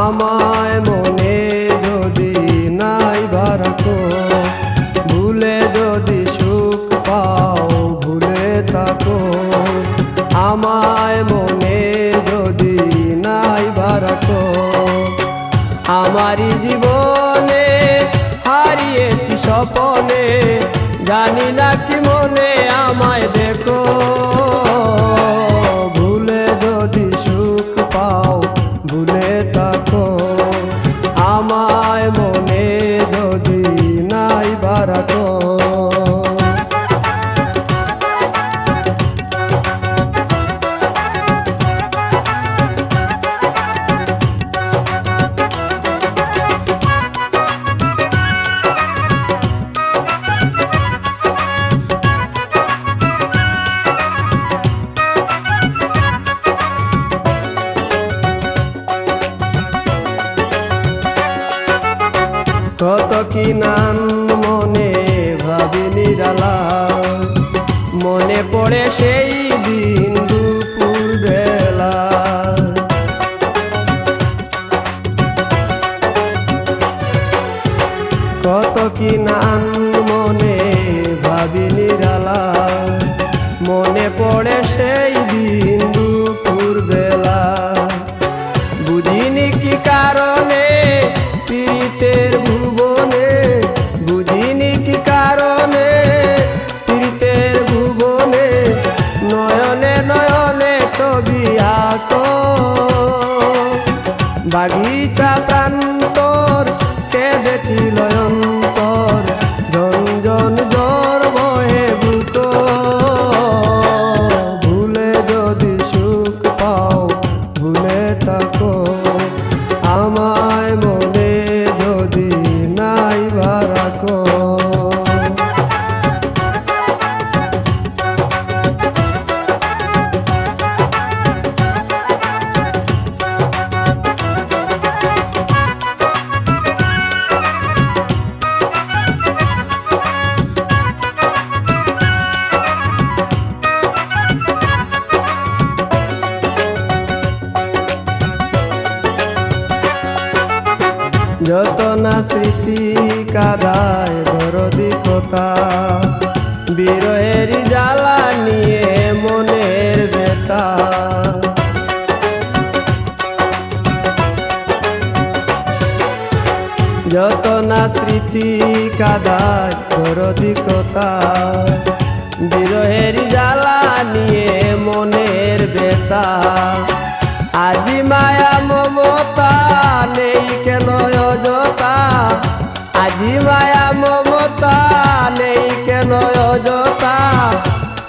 আমায় মনে যদি নাই রাখো, ভুলে যদি সুখ পাও ভুলে থাকো। আমায় মনে যদি নাই রাখো, আমারই জীবনে হারিয়েছি স্বপনে, জানি না কি মনে আমায় দেখো। ভুলে যদি সুখ পাও ভুলে থাকো, আমায় মনে যদি নাই রাখো। কত কি নাম মনে ভাবি নিরালা, মনে পড়ে সেই দিন দুপুর বেলা। কত কি নাম মনে ভাবি নিরালা, মনে পড়ে সেই দিন দুপুর বেলা। বুঝিনি কি কারণে পীড়িতের ভুবনে, বুঝিনি কি কারণে পীড়িতের ভুবনে, নয়নে নয়নে ছবি আঁকো। বাগিচা প্রান্তর কেঁদেছিল অন্তর, ঝনঝন জ্বর বহে বুক। ভুলে যদি সুখ পাও ভুলে থাকো, আমায় মনে যদি নাই রাখো। যত না স্মৃতি কাদায় দরদি কথা, বিরহের জ্বালা নিয়ে মনের ব্যথা। যত না স্মৃতি কাদায় দরদি কথা, বিরহের জ্বালা নিয়ে মনের ব্যথা। আজি মায়া মমতা নেই কেন অযথা, আজি মায়া মমতা নেই কেন অযথা।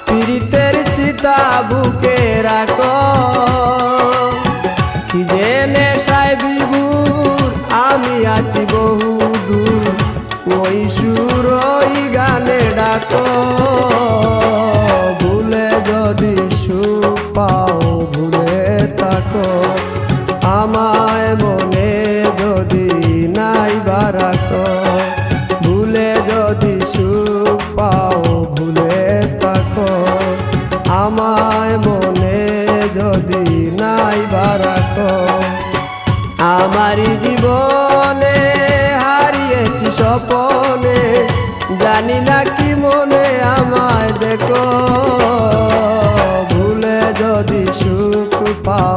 পীড়িতের চিতা বুকে রাখো, কি যে নেশায় বিভোর আমি আছি বহু দূর। ওই সুর ওই গানে ডাকো, ভুলে যদি সুখ পাও ভুলে থাকো। আমায় মনে যদি নাই রাখো, ভুলে যদি সুখ পাও ভুলে থাকো। আমায় মনে যদি নাই রাখো, আমারই জীবনে হারিয়েছি স্বপনে, জানি না কি মনে আমায় দেখো। ভুলে যদি সুখ পাও